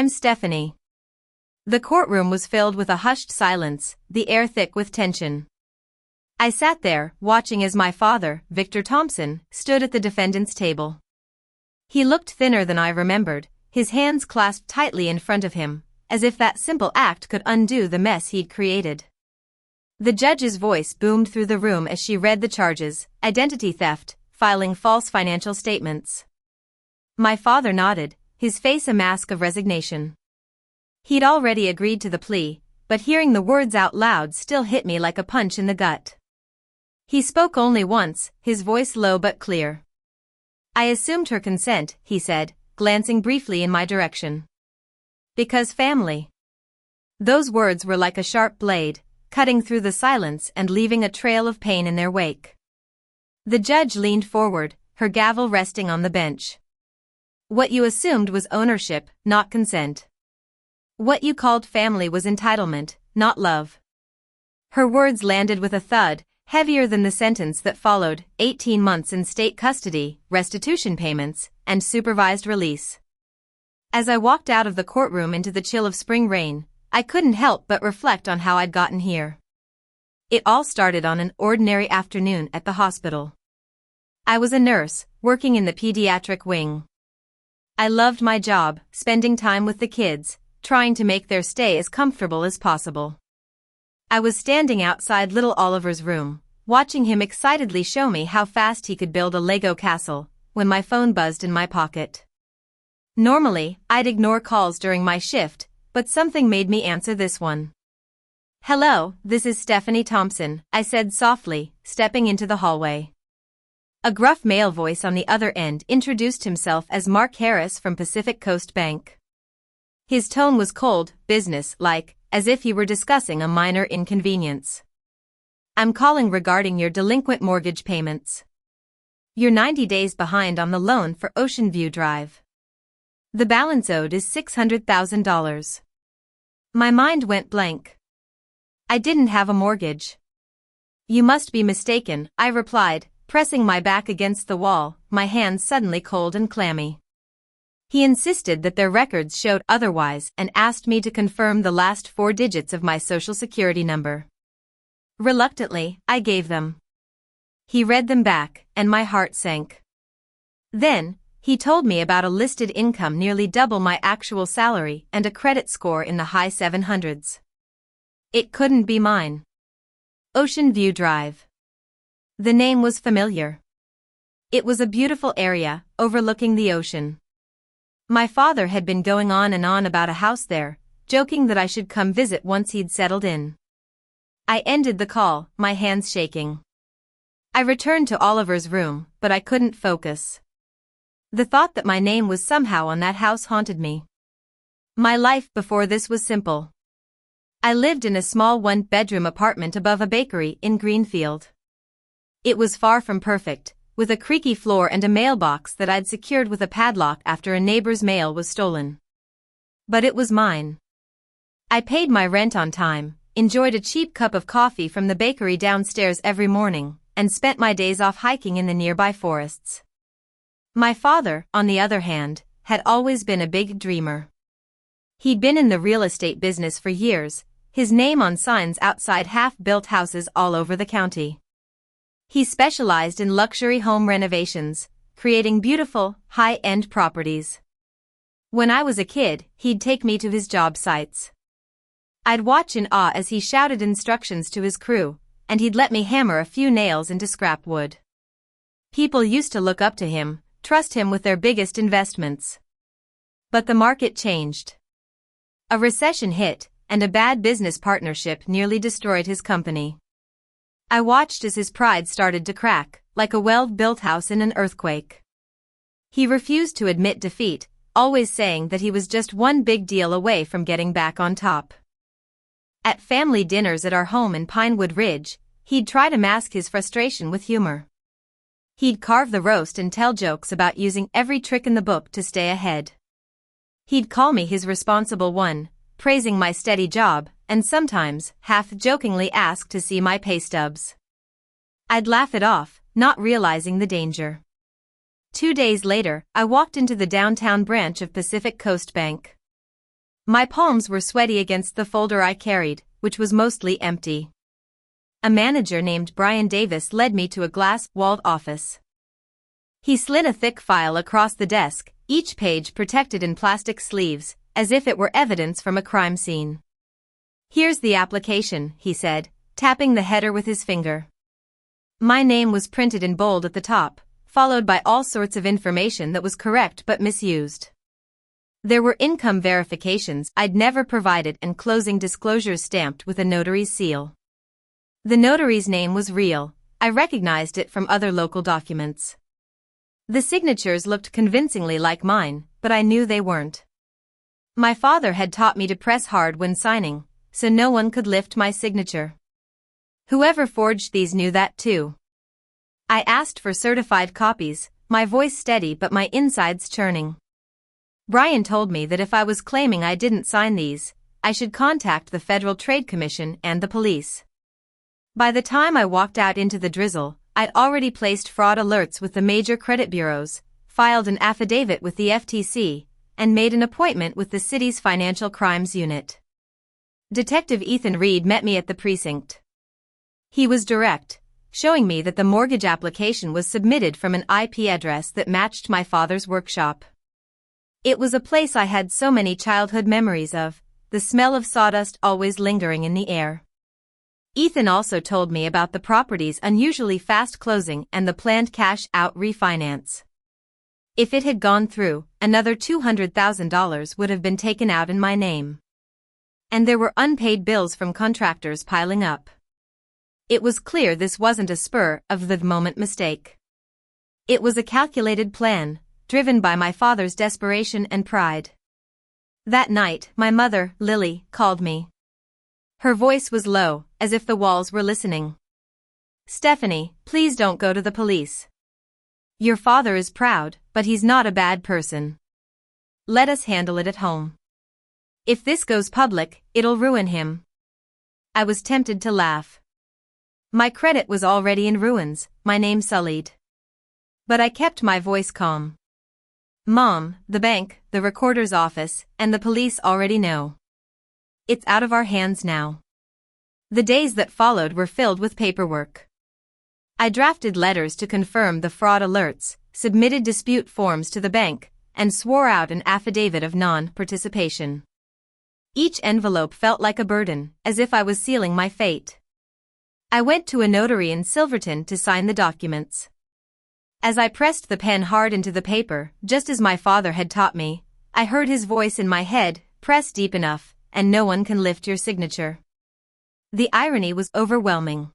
I'm Stephanie. The courtroom was filled with a hushed silence, the air thick with tension. I sat there, watching as my father, Victor Thompson, stood at the defendant's table. He looked thinner than I remembered, his hands clasped tightly in front of him, as if that simple act could undo the mess he'd created. The judge's voice boomed through the room as she read the charges: identity theft, filing false financial statements. My father nodded, his face a mask of resignation. He'd already agreed to the plea, but hearing the words out loud still hit me like a punch in the gut. He spoke only once, his voice low but clear. I assumed her consent, he said, glancing briefly in my direction. Because family. Those words were like a sharp blade, cutting through the silence and leaving a trail of pain in their wake. The judge leaned forward, her gavel resting on the bench. What you assumed was ownership, not consent. What you called family was entitlement, not love. Her words landed with a thud, heavier than the sentence that followed: 18 months in state custody, restitution payments, and supervised release. As I walked out of the courtroom into the chill of spring rain, I couldn't help but reflect on how I'd gotten here. It all started on an ordinary afternoon at the hospital. I was a nurse, working in the pediatric wing. I loved my job, spending time with the kids, trying to make their stay as comfortable as possible. I was standing outside little Oliver's room, watching him excitedly show me how fast he could build a Lego castle, when my phone buzzed in my pocket. Normally, I'd ignore calls during my shift, but something made me answer this one. Hello, this is Stephanie Thompson, I said softly, stepping into the hallway. A gruff male voice on the other end introduced himself as Mark Harris from Pacific Coast Bank. His tone was cold, business-like, as if he were discussing a minor inconvenience. I'm calling regarding your delinquent mortgage payments. You're 90 days behind on the loan for Ocean View Drive. The balance owed is $600,000. My mind went blank. I didn't have a mortgage. You must be mistaken, I replied, pressing my back against the wall, my hands suddenly cold and clammy. He insisted that their records showed otherwise and asked me to confirm the last 4 digits of my social security number. Reluctantly, I gave them. He read them back, and my heart sank. Then, he told me about a listed income nearly double my actual salary and a credit score in the high 700s. It couldn't be mine. Ocean View Drive. The name was familiar. It was a beautiful area, overlooking the ocean. My father had been going on and on about a house there, joking that I should come visit once he'd settled in. I ended the call, my hands shaking. I returned to Oliver's room, but I couldn't focus. The thought that my name was somehow on that house haunted me. My life before this was simple. I lived in a small 1-bedroom apartment above a bakery in Greenfield. It was far from perfect, with a creaky floor and a mailbox that I'd secured with a padlock after a neighbor's mail was stolen. But it was mine. I paid my rent on time, enjoyed a cheap cup of coffee from the bakery downstairs every morning, and spent my days off hiking in the nearby forests. My father, on the other hand, had always been a big dreamer. He'd been in the real estate business for years, his name on signs outside half-built houses all over the county. He specialized in luxury home renovations, creating beautiful, high-end properties. When I was a kid, he'd take me to his job sites. I'd watch in awe as he shouted instructions to his crew, and he'd let me hammer a few nails into scrap wood. People used to look up to him, trust him with their biggest investments. But the market changed. A recession hit, and a bad business partnership nearly destroyed his company. I watched as his pride started to crack, like a well-built house in an earthquake. He refused to admit defeat, always saying that he was just one big deal away from getting back on top. At family dinners at our home in Pinewood Ridge, he'd try to mask his frustration with humor. He'd carve the roast and tell jokes about using every trick in the book to stay ahead. He'd call me his responsible one, praising my steady job, and sometimes, half-jokingly ask to see my pay stubs. I'd laugh it off, not realizing the danger. 2 days later, I walked into the downtown branch of Pacific Coast Bank. My palms were sweaty against the folder I carried, which was mostly empty. A manager named Brian Davis led me to a glass-walled office. He slid a thick file across the desk, each page protected in plastic sleeves, as if it were evidence from a crime scene. "Here's the application," he said, tapping the header with his finger. My name was printed in bold at the top, followed by all sorts of information that was correct but misused. There were income verifications I'd never provided and closing disclosures stamped with a notary's seal. The notary's name was real. I recognized it from other local documents. The signatures looked convincingly like mine, but I knew they weren't. My father had taught me to press hard when signing, so no one could lift my signature. Whoever forged these knew that too. I asked for certified copies, my voice steady but my insides churning. Brian told me that if I was claiming I didn't sign these, I should contact the Federal Trade Commission and the police. By the time I walked out into the drizzle, I'd already placed fraud alerts with the major credit bureaus, filed an affidavit with the FTC, and made an appointment with the city's Financial Crimes Unit. Detective Ethan Reed met me at the precinct. He was direct, showing me that the mortgage application was submitted from an IP address that matched my father's workshop. It was a place I had so many childhood memories of, the smell of sawdust always lingering in the air. Ethan also told me about the property's unusually fast closing and the planned cash-out refinance. If it had gone through, another $200,000 would have been taken out in my name. And there were unpaid bills from contractors piling up. It was clear this wasn't a spur-of-the-moment mistake. It was a calculated plan, driven by my father's desperation and pride. That night, my mother, Lily, called me. Her voice was low, as if the walls were listening. "Stephanie, please don't go to the police. Your father is proud, but he's not a bad person. Let us handle it at home. If this goes public, it'll ruin him." I was tempted to laugh. My credit was already in ruins, my name sullied. But I kept my voice calm. "Mom, the bank, the recorder's office, and the police already know. It's out of our hands now." The days that followed were filled with paperwork. I drafted letters to confirm the fraud alerts, submitted dispute forms to the bank, and swore out an affidavit of non-participation. Each envelope felt like a burden, as if I was sealing my fate. I went to a notary in Silverton to sign the documents. As I pressed the pen hard into the paper, just as my father had taught me, I heard his voice in my head, "Press deep enough, and no one can lift your signature." The irony was overwhelming.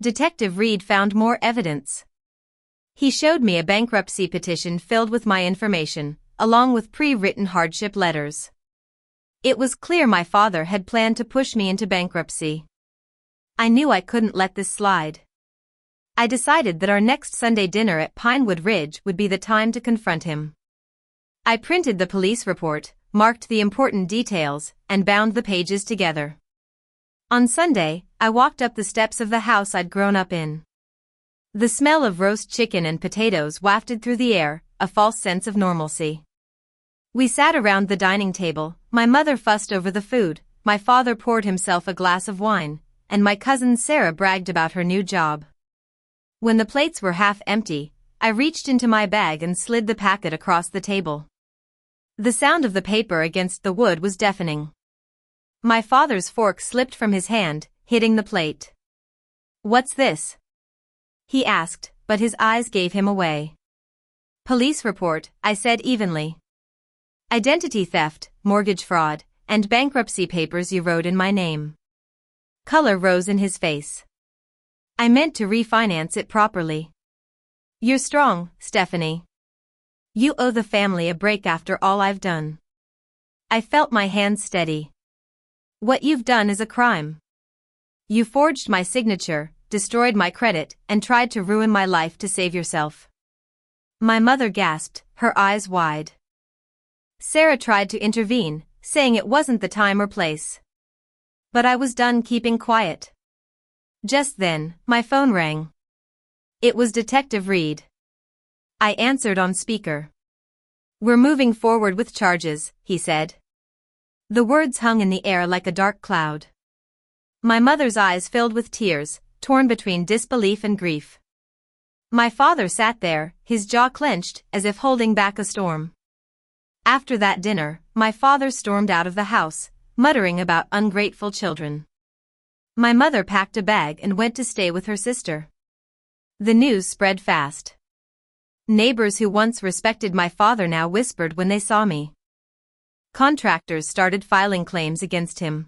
Detective Reed found more evidence. He showed me a bankruptcy petition filled with my information, along with pre-written hardship letters. It was clear my father had planned to push me into bankruptcy. I knew I couldn't let this slide. I decided that our next Sunday dinner at Pinewood Ridge would be the time to confront him. I printed the police report, marked the important details, and bound the pages together. On Sunday, I walked up the steps of the house I'd grown up in. The smell of roast chicken and potatoes wafted through the air, a false sense of normalcy. We sat around the dining table, my mother fussed over the food, my father poured himself a glass of wine, and my cousin Sarah bragged about her new job. When the plates were half empty, I reached into my bag and slid the packet across the table. The sound of the paper against the wood was deafening. My father's fork slipped from his hand, hitting the plate. "What's this?" he asked, but his eyes gave him away. "Police report," I said evenly. "Identity theft, mortgage fraud, and bankruptcy papers you wrote in my name." Color rose in his face. "I meant to refinance it properly." "You're strong, Stephanie. You owe the family a break after all I've done." I felt my hands steady. "What you've done is a crime. You forged my signature, destroyed my credit, and tried to ruin my life to save yourself." My mother gasped, her eyes wide. Sarah tried to intervene, saying it wasn't the time or place. But I was done keeping quiet. Just then, my phone rang. It was Detective Reed. I answered on speaker. "We're moving forward with charges," he said. The words hung in the air like a dark cloud. My mother's eyes filled with tears, torn between disbelief and grief. My father sat there, his jaw clenched, as if holding back a storm. After that dinner, my father stormed out of the house, muttering about ungrateful children. My mother packed a bag and went to stay with her sister. The news spread fast. Neighbors who once respected my father now whispered when they saw me. Contractors started filing claims against him.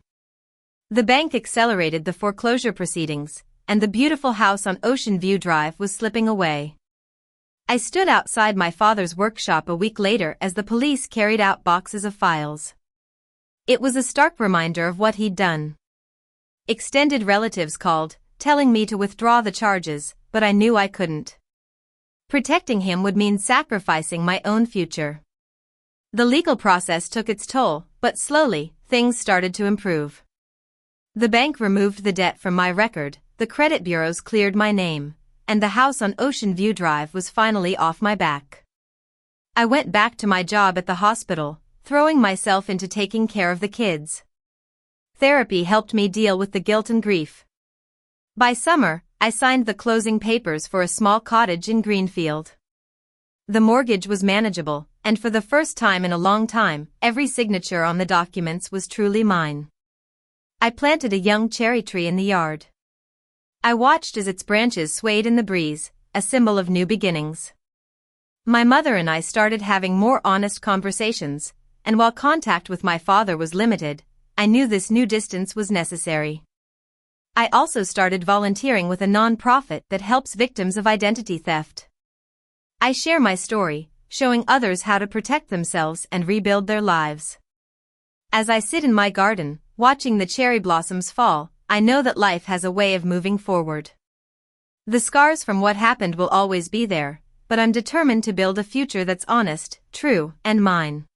The bank accelerated the foreclosure proceedings, and the beautiful house on Ocean View Drive was slipping away. I stood outside my father's workshop a week later as the police carried out boxes of files. It was a stark reminder of what he'd done. Extended relatives called, telling me to withdraw the charges, but I knew I couldn't. Protecting him would mean sacrificing my own future. The legal process took its toll, but slowly, things started to improve. The bank removed the debt from my record, the credit bureaus cleared my name, and the house on Ocean View Drive was finally off my back. I went back to my job at the hospital, throwing myself into taking care of the kids. Therapy helped me deal with the guilt and grief. By summer, I signed the closing papers for a small cottage in Greenfield. The mortgage was manageable, and for the first time in a long time, every signature on the documents was truly mine. I planted a young cherry tree in the yard. I watched as its branches swayed in the breeze, a symbol of new beginnings. My mother and I started having more honest conversations, and while contact with my father was limited, I knew this new distance was necessary. I also started volunteering with a non-profit that helps victims of identity theft. I share my story, showing others how to protect themselves and rebuild their lives. As I sit in my garden, watching the cherry blossoms fall, I know that life has a way of moving forward. The scars from what happened will always be there, but I'm determined to build a future that's honest, true, and mine.